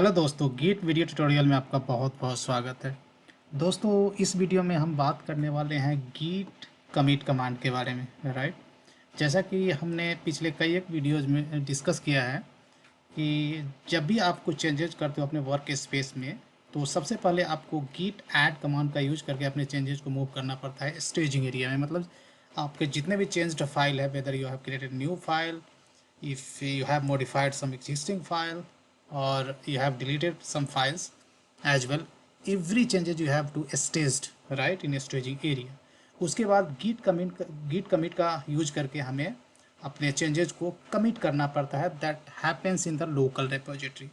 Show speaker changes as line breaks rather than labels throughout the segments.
Hello दोस्तों, Git video tutorial में आपका बहुत बहुत स्वागत है। दोस्तों, इस वीडियो में हम बात करने वाले हैं गिट कमिट कमांड के बारे में, राइट। जैसा कि हमने पिछले कई एक वीडियोज़ में डिस्कस किया है कि जब भी आप कुछ चेंजेस करते हो अपने वर्क स्पेस में, तो सबसे पहले आपको गिट ऐड कमांड का यूज करके अपने चेंजेस को मूव करना पड़ता है स्टेजिंग एरिया में। मतलब आपके जितने भी चेंज्ड फाइल है, whether you have created new file, if you have modified some existing file or you have deleted some files as well, every changes you have to staged right in a staging area। उसके बाद git commit का use करके हमें अपने changes को commit करना पड़ता है, that happens in the local repository.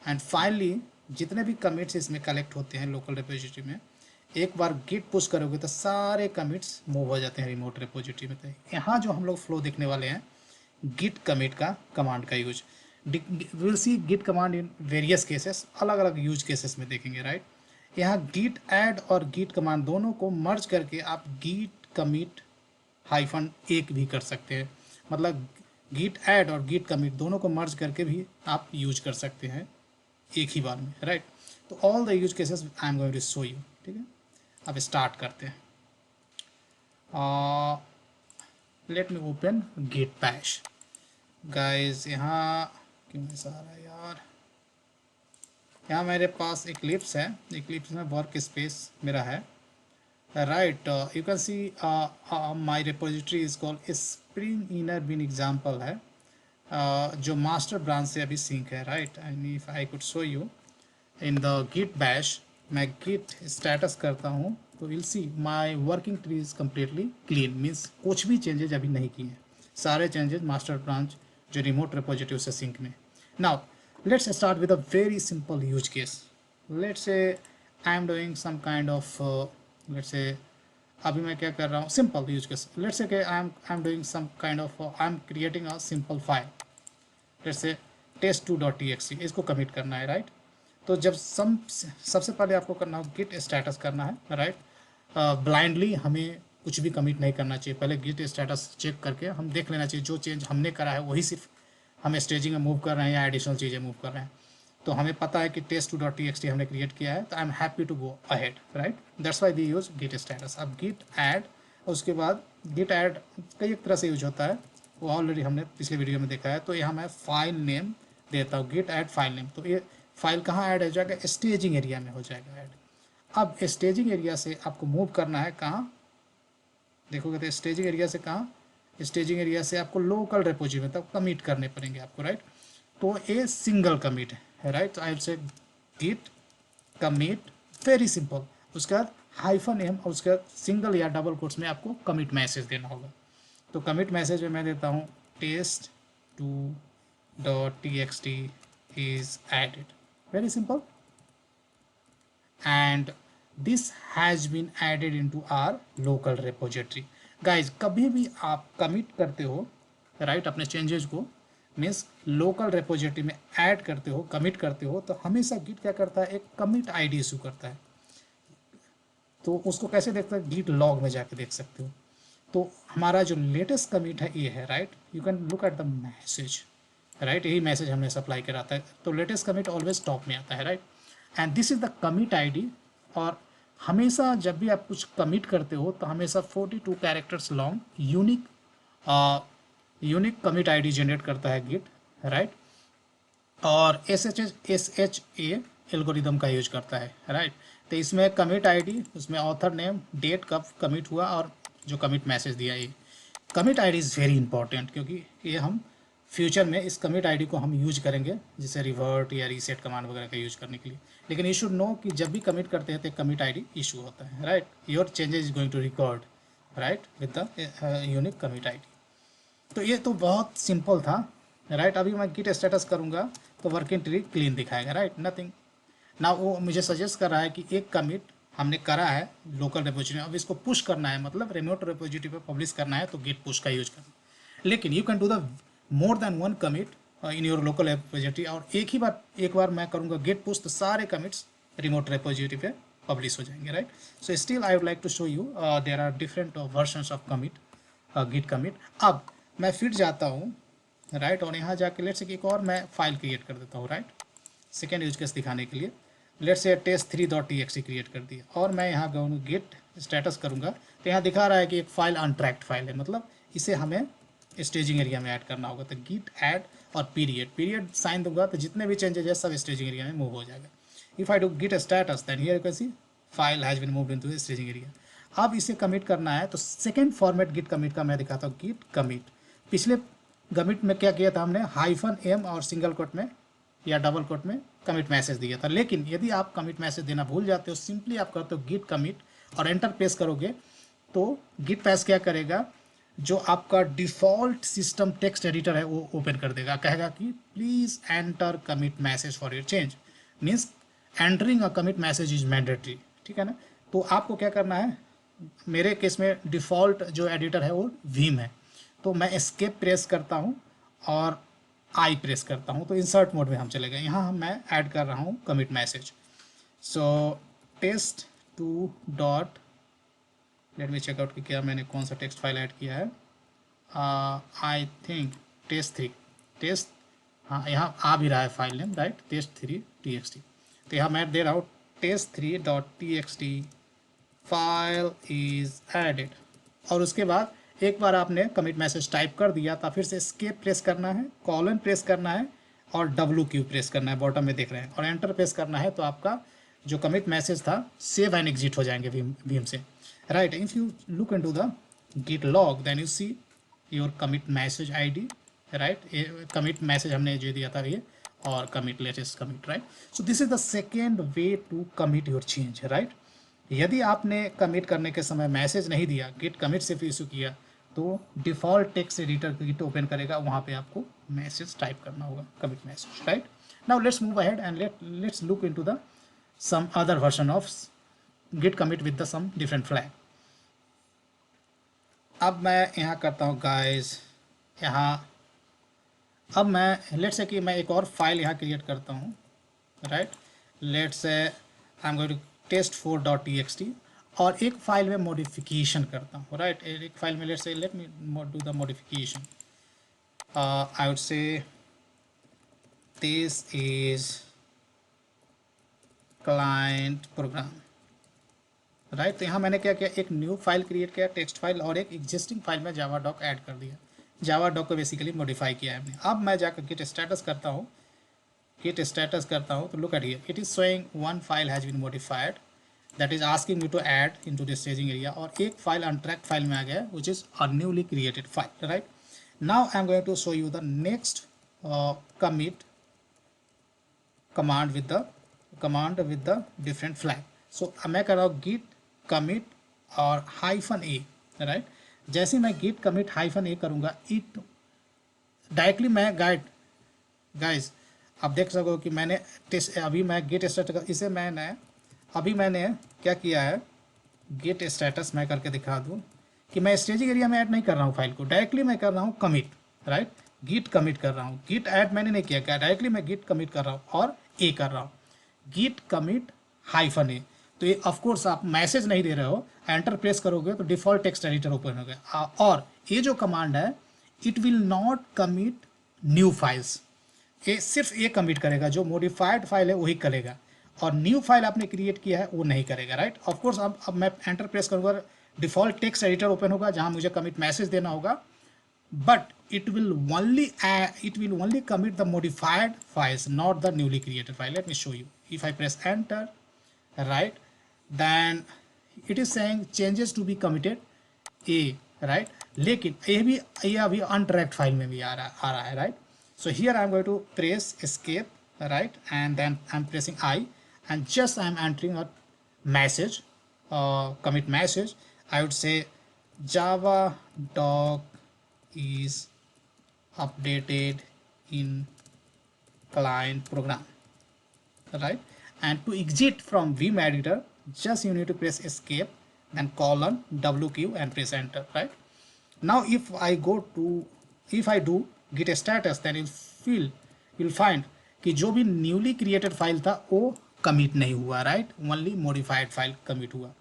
And finally जितने भी कमिट्स इसमें कलेक्ट होते हैं लोकल रेपोजिटरी में, एक बार गिट पुश करोगे तो सारे कमिट्स मूव हो जाते हैं रिमोट रेपोजिटरी में। तो यहाँ जो हम लोग फ्लो देखने वाले हैं गिट कमिट का कमांड का use, will see git command in various cases, अलग अलग यूज केसेस में देखेंगे, राइट। यहाँ गिट ऐड और गिट कमांड दोनों को मर्ज करके आप गिट कमिट हाइफन एक भी कर सकते हैं। मतलब गिट ऐड और गिट कमिट दोनों को मर्ज करके भी आप यूज कर सकते हैं एक ही बार में, राइट। तो all the use cases I am going to show you, ठीक है। अब स्टार्ट करते हैं। Let me open git bash guys. यहाँ क्यों सा रहा है यार, यहाँ मेरे पास इक्लिप्स है, इक्लिप्स में वर्क स्पेस मेरा है, right. You can see my repository is called spring inner bean example है, जो मास्टर ब्रांच से अभी सिंक है, right. And if I could show you in the git bash, मैं गिट स्टेटस करता हूँ तो will see my working tree is completely clean, means कुछ भी चेंजेज अभी नहीं किए हैं, सारे चेंजेस मास्टर ब्रांच जो रिमोट रिपोजिटरी से सिंक में। Now let's start with a very simple use case. Let's say I am doing some kind of, let's say अभी मैं क्या कर रहा हूँ, simple use case. Let's say I am doing some kind of, I am creating a simple file, let's say test2.txt, इसको commit करना है, right. तो जब सबसे पहले आपको करना हो गिट स्टेटस करना है, राइट। ब्लाइंडली हमें कुछ भी कमिट नहीं करना चाहिए, पहले गिट स्टेटस चेक करके हम देख लेना चाहिए जो चेंज हमने करा है वही सिर्फ हम स्टेजिंग में मूव कर रहे हैं या एडिशनल चीज़ें मूव कर रहे हैं। तो हमें पता है कि test2.txt हमने क्रिएट किया है, तो I am happy to go ahead, right. That's why we use git status. अब गिट ऐड, उसके बाद गिट ऐड कई एक तरह से यूज होता है, वो ऑलरेडी हमने पिछले वीडियो में देखा है। तो यहाँ मैं फाइल नेम देता हूँ, गिट ऐड फाइल नेम। तो ये फाइल कहाँ ऐड हो जाएगा, स्टेजिंग एरिया में हो जाएगा ऐड। अब स्टेजिंग एरिया से आपको मूव करना है कहाँ, देखोगे तो स्टेजिंग एरिया से कहाँ, स्टेजिंग एरिया से आपको लोकल रेपोजिटरी में तब कमिट करने पड़ेंगे आपको, राइट। तो ये सिंगल कमिट है, right. I will say git commit, very simple. उसके बाद हाइफन एम और उसके बाद सिंगल या डबल कोट्स में आपको कमिट मैसेज देना होगा। तो कमिट मैसेज में मैं देता हूँ test2.txt is added, very simple, and this has been added into our local repository। guys, कभी भी आप कमिट करते हो, राइट, अपने चेंजेस को, मीन्स लोकल रेपोजिटरी में ऐड करते हो, कमिट करते हो, तो हमेशा गिट क्या करता है, एक कमिट आईडी इशू करता है। तो उसको कैसे देखते हैं, गिट लॉग में जाके देख सकते हो। तो हमारा जो लेटेस्ट कमिट है ये है, right. You can look at the message, right. यही मैसेज हमने सप्लाई करा था, तो लेटेस्ट कमिट ऑलवेज टॉप में आता है, right. And this is the commit ID. और हमेशा जब भी आप कुछ कमिट करते हो तो हमेशा 42 characters long unique commit ID generate करता है गिट, राइट। और SHA एल्गोरिदम का यूज करता है, राइट। तो इसमें कमिट आईडी, उसमें ऑथर नेम, डेट कब कमिट हुआ और जो कमिट मैसेज दिया, ये commit ID is very important, क्योंकि ये हम फ्यूचर में इस कमिट आईडी को हम यूज करेंगे जैसे रिवर्ट या रीसेट कमांड वगैरह का यूज करने के लिए। लेकिन यू शुड नो कि जब भी कमिट करते हैं तो कमिट आईडी इशू होता है, right. Your changes is going to record, right, with the unique commit ID. तो ये तो बहुत सिंपल था, राइट। अभी मैं गिट स्टेटस करूँगा तो वर्किंग ट्री क्लीन दिखाएगा, राइट, नथिंग। ना वो मुझे सजेस्ट कर रहा है कि एक कमिट हमने करा है लोकल रेपोजिटरी में, अब इसको पुश करना है, मतलब रिमोट रेपोजिटरी पे पब्लिश करना है, तो गिट पुश का यूज करना। लेकिन you can do the more than one commit in your local repository, और एक बार मैं करूँगा गिट पुश तो सारे कमिट्स रिमोट रेपोजिटरी पे पब्लिश हो जाएंगे, right. So still I would like to show you there are different versions of commit, git commit. अब मैं फिर जाता हूँ, राइट, और यहाँ जाके लेट्स से एक और मैं फाइल क्रिएट कर देता हूँ, राइट। सेकेंड यूज केस दिखाने के लिए लेट्स से test3.txt क्रिएट कर दिया और मैं यहाँ जाऊँगा गिट स्टेटस करूँगा तो यहाँ दिखा रहा है कि एक फाइल अनट्रैक्ड फाइल है, मतलब इसे हमें स्टेजिंग एरिया में ऐड करना होगा। तो गिट ऐड और पीरियड साइन दूंगा तो जितने भी चेंजेस है सब स्टेजिंग एरिया में मूव हो जाएगा। If I do git status then here you can see file has been moved into staging area. अब इसे कमिट करना है तो सेकेंड फॉर्मेट गिट कमिट का मैं दिखाता हूँ, गिट कमिट। पिछले कमिट में क्या किया था हमने, -m और सिंगल कोट में या डबल कोट में कमिट मैसेज दिया था। लेकिन यदि आप कमिट मैसेज देना भूल जाते हो, सिंपली आप करते हो गिट कमिट और एंटर प्रेस करोगे तो गिट पैस क्या करेगा, जो आपका डिफ़ॉल्ट सिस्टम टेक्स्ट एडिटर है वो ओपन कर देगा, कहेगा कि please enter commit message for your change, means entering a commit message is mandatory, ठीक है ना। तो आपको क्या करना है, मेरे केस में डिफ़ॉल्ट जो एडिटर है वो वीम है, तो मैं एस्केप प्रेस करता हूँ और आई प्रेस करता हूँ तो इंसर्ट मोड में हम चले गए। यहाँ मैं ऐड कर रहा हूँ commit message. So test2 dot, let me check out कि क्या मैंने कौन सा टेक्स्ट फाइल ऐड किया है। आई थिंक टेस्ट, हाँ यहाँ आ भी रहा है फाइल नेम, राइट, test3.txt। तो यहाँ मैं दे रहा हूँ test3.txt फाइल इज एडेड। और उसके बाद एक बार आपने कमिट मैसेज टाइप कर दिया तो फिर से एस्केप प्रेस करना है, कॉलन प्रेस करना है और WQ प्रेस करना है, बॉटम में देख रहे हैं, और एंटर प्रेस करना है तो आपका जो कमिट मैसेज था सेव एंड एग्जिट हो जाएंगे वीम से, right. If you look into the git log then you see your commit message ID, right. Commit message हमने जो दिया था ये, और commit latest commit, right. So this is the second way to commit your change, right. यदि आपने commit करने के समय मैसेज नहीं दिया, गिट कमिट सिर्फ इशू किया, तो default text editor git open करेगा, वहाँ पे आपको मैसेज टाइप करना होगा, commit message, right. Now let's move ahead and let's look into the some other version of git commit with the some different flag. अब मैं यहाँ करता हूँ गाइस, यहाँ अब मैं लेट्स से कि मैं एक और फाइल यहाँ क्रिएट करता हूँ, right. Let's say I am going to test4.txt और एक फाइल में मॉडिफिकेशन करता हूँ, राइट। एक फाइल में let's say let me do the modification. I would से this is client program, right. तो यहाँ मैंने क्या किया, एक न्यू फाइल क्रिएट किया टेक्स्ट फाइल, और एक एग्जिस्टिंग फाइल में जावा डॉक ऐड कर दिया, जावा डॉक को बेसिकली मॉडिफाई किया है हमने। अब मैं जाकर गिट स्टेटस करता हूँ, तो look at here, it is showing one file has been modified that is asking me to add into this staging area, और एक फाइल अनट्रैक्ड फाइल में आ गया which is a newly created file, right. Now I am going to show you the next commit command with the different flag. So मैं कर रहा हूँ git commit और -a, राइट। जैसे मैं गिट कमिट -a करूँगा, इट डायरेक्टली मैं guys आप देख सको कि मैंने अभी मैं गिट स्टेटस, इसे मैंने क्या किया है, गिट स्टेटस मैं करके दिखा दूँ कि मैं स्टेजिंग एरिया में ऐड नहीं कर रहा हूँ फाइल को, डायरेक्टली मैं कर रहा हूँ कमिट, राइट। गिट कमिट कर रहा हूँ, गिट ऐड मैंने नहीं किया, क्या डायरेक्टली मैं गिट कमिट कर रहा हूँ और ए कर रहा हूँ, गिट कमिट -a। तो ये ऑफकोर्स आप मैसेज नहीं दे रहे हो, एंटर प्रेस करोगे तो डिफ़ॉल्ट टेक्स्ट एडिटर ओपन हो गया, और ये जो कमांड है it will not commit new files, ये सिर्फ ये कमिट करेगा, जो मॉडिफाइड फाइल है वही करेगा, और न्यू फाइल आपने क्रिएट किया है वो नहीं करेगा, राइट। ऑफकोर्स अब मैं एंटर प्रेस करूँगा, डिफ़ॉल्ट टेक्स्ट एडिटर ओपन होगा जहाँ मुझे कमिट मैसेज देना होगा, but it will only commit the modified files, not the newly created file. Let me show you. If I press enter, right, then it is saying changes to be committed a, right, लेकिन ये अभी untracked file में भी आ रहा है, right. So here I am going to press escape, right, and then I am pressing I, and just I am entering a message, commit message. I would say java doc is updated in client program, right. And to exit from vim editor, just you need to press escape and colon WQ and press enter, right. Now if I do git status, then you'll find कि जो भी newly created file था वो commit नहीं हुआ, right, only modified file commit हुआ।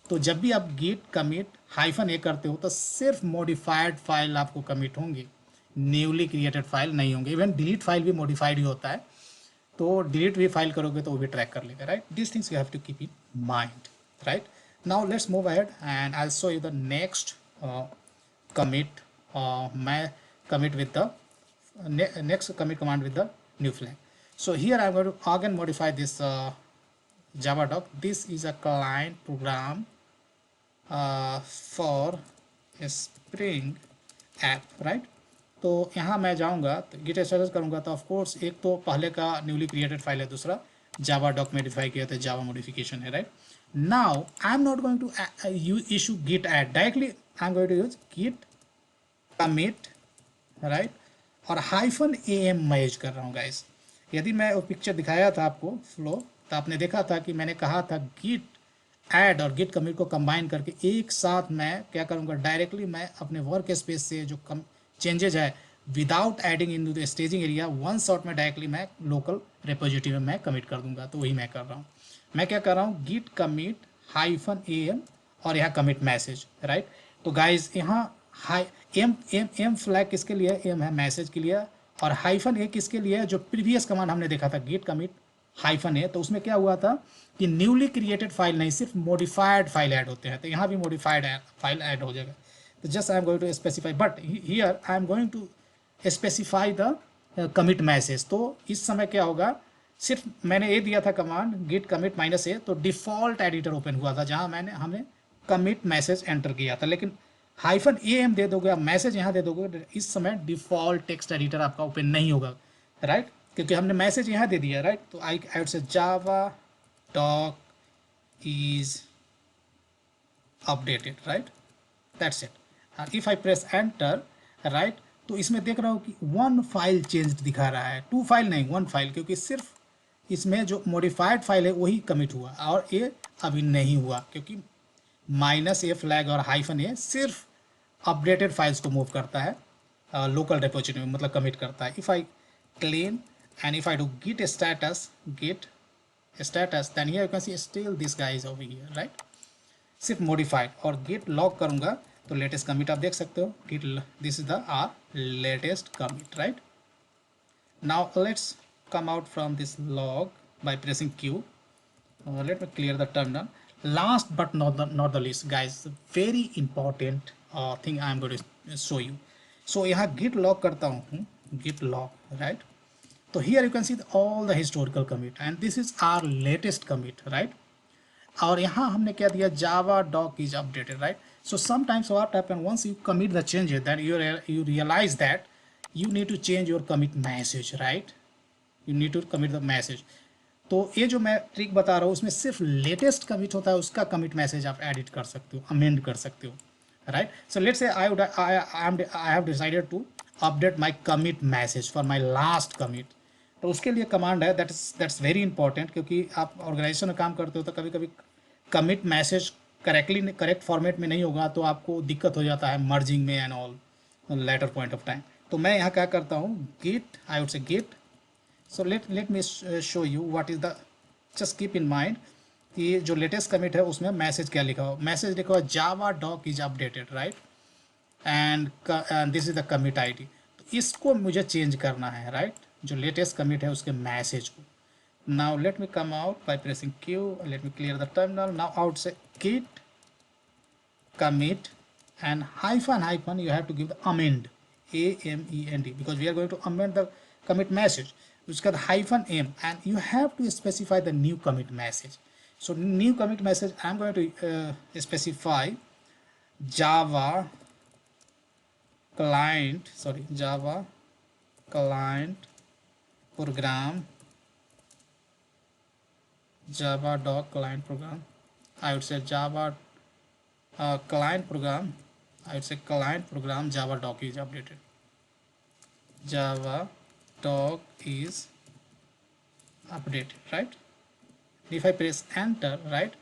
तो जब भी आप गिट कमिट -a करते हो तो सिर्फ मॉडिफाइड फाइल आपको कमिट होंगे, न्यूली क्रिएटेड फाइल नहीं होंगे। इवन डिलीट फाइल भी मॉडिफाइड ही होता है, तो डिलीट भी फाइल करोगे तो वो भी ट्रैक कर लेगा, right. This things you have to keep in mind, right. Now let's move ahead and I show you the next commit. My commit with the next commit command with the new flag. So here I'm going to again modify this java doc. This is a client program for spring app, right। तो यहाँ मैं जाऊँगा तो Git status करूँगा तो of course एक तो पहले का न्यूली क्रिएटेड फाइल है, दूसरा जावा डॉक मॉडिफाई किया था, जावा मॉडिफिकेशन है, right. Now I am not going to you issue git add directly, I am going to use git commit, right, और -am मैं यूज कर रहा हूँ गाइस। यदि मैं वो पिक्चर दिखाया था आपको फ्लो, तो आपने देखा था कि मैंने कहा था गिट ऐड और गिट कमिट को कंबाइन करके एक साथ मैं क्या करूँगा, डायरेक्टली मैं अपने वर्क स्पेस से जो चेंजेज है without adding in the staging area, one shot में डायरेक्टली मैं लोकल रिपोजिटरी में मैं कमिट कर दूंगा। तो वही मैं कर रहा हूँ। मैं क्या कर रहा हूँ, गिट कमिट -am और यहाँ कमिट मैसेज, राइट। तो गाइज यहाँ एम फ्लैग किसके लिए, एम है मैसेज के लिए, और -a किसके लिए, जो प्रीवियस कमांड हमने देखा था गिट कमिट -a, तो उसमें क्या हुआ था कि न्यूली क्रिएटेड फाइल नहीं, सिर्फ मॉडिफाइड फाइल ऐड होते हैं। तो यहाँ भी मॉडिफाइड फाइल ऐड हो जाएगा। तो just I am going to specify, but here I am going to specify the commit message. तो इस समय क्या होगा, सिर्फ मैंने ये दिया था कमांड गिट कमिट -a, तो डिफ़ॉल्ट एडिटर ओपन हुआ था जहाँ हमने कमिट मैसेज एंटर किया था। लेकिन -am दे दोगे आप, मैसेज यहाँ दे दोगे, इस समय डिफ़ॉल्ट टेक्स्ट एडिटर आपका ओपन नहीं होगा, राइट, क्योंकि हमने मैसेज यहाँ दे दिया, राइट। तो I would say Java doc is updated, right, that's it. If I press enter, right, तो इसमें देख रहा हूँ कि 1 फाइल चेंज दिखा रहा है, 2 फाइल नहीं, 1 फाइल, क्योंकि सिर्फ इसमें जो मॉडिफाइड फाइल है वही कमिट हुआ और ये अभी नहीं हुआ, क्योंकि -a फ्लैग और -a सिर्फ अपडेटेड फाइल्स को मूव करता है लोकल रिपोजिटरी में, मतलब कमिट करता है। If I clean and if I do git status then here you can see still this guys over here, right, सिर्फ मॉडिफाइड। और गिट लॉग करूँगा तो लेटेस्ट कमिट आप देख सकते हो, git this is the our latest commit, right. Now let's come out from this log by pressing Q. Let me clear the terminal. Last but not the least, guys, very important thing I am going to show you. So यहाँ git log करता हूँ, git log, right? So here you can see all the historical commit and this is our latest commit, right? और यहाँ हमने क्या दिया, java doc is updated, right? So sometimes what happen, once you commit the changes, then you realize that you need to change your commit message, right? You need to commit the message. तो ये जो मैं trick बता रहा हूँ उसमें सिर्फ latest commit होता है, उसका कमिट मैसेज आप एडिट कर सकते हो, अमेंड कर सकते हो, right. So let's say I have decided to update my commit message for my last commit. तो उसके लिए कमांड है, दैट्स वेरी इंपॉर्टेंट, क्योंकि आप ऑर्गेनाइजेशन में काम करते हो तो कभी कभी कमिट मैसेज करेक्ट फॉर्मेट में नहीं होगा तो आपको दिक्कत हो जाता है मर्जिंग में and all later point of time. तो मैं यहाँ क्या करता हूँ, git, I would say git, so let me show you what is the, just keep in mind कि जो लेटेस्ट कमिट है उसमें मैसेज क्या लिखा हो, मैसेज लिखा हुआ Java doc is updated, right, and this is the commit ID. तो इसको मुझे चेंज करना है, राइट, जो लेटेस्ट कमिट है उसके मैसेज को। Now let me come out by pressing Q, let me clear the terminal. Now out से git commit and hyphen you have to give the amend, AMEND, because we are going to amend the commit message. उसका -m and you have to specify the new commit message. So new commit message I am going to specify java client program, java doc client program, I would say java client program, I would say client program java doc is updated, java doc is updated, right. If I press enter, right,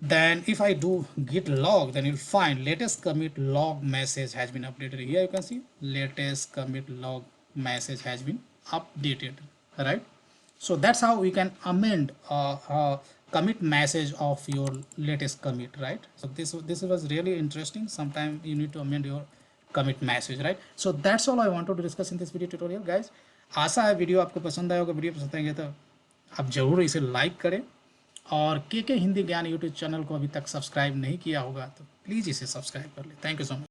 then if I do git log, then you'll find latest commit log message has been updated. Here you can see latest commit log message has been updated, right. So that's how we can amend commit message of your latest commit, right. So this was really interesting. Sometimes you need to amend your commit message, right? So that's all I wanted to discuss in this video tutorial, guys. आशा है video आपको पसंद आया होगा। Video पसंद आएगा तो आप ज़रूर इसे लाइक करें, और के हिंदी ज्ञान यूट्यूब चैनल को अभी तक सब्सक्राइब नहीं किया होगा तो प्लीज़ इसे सब्सक्राइब कर लें। Thank you so much.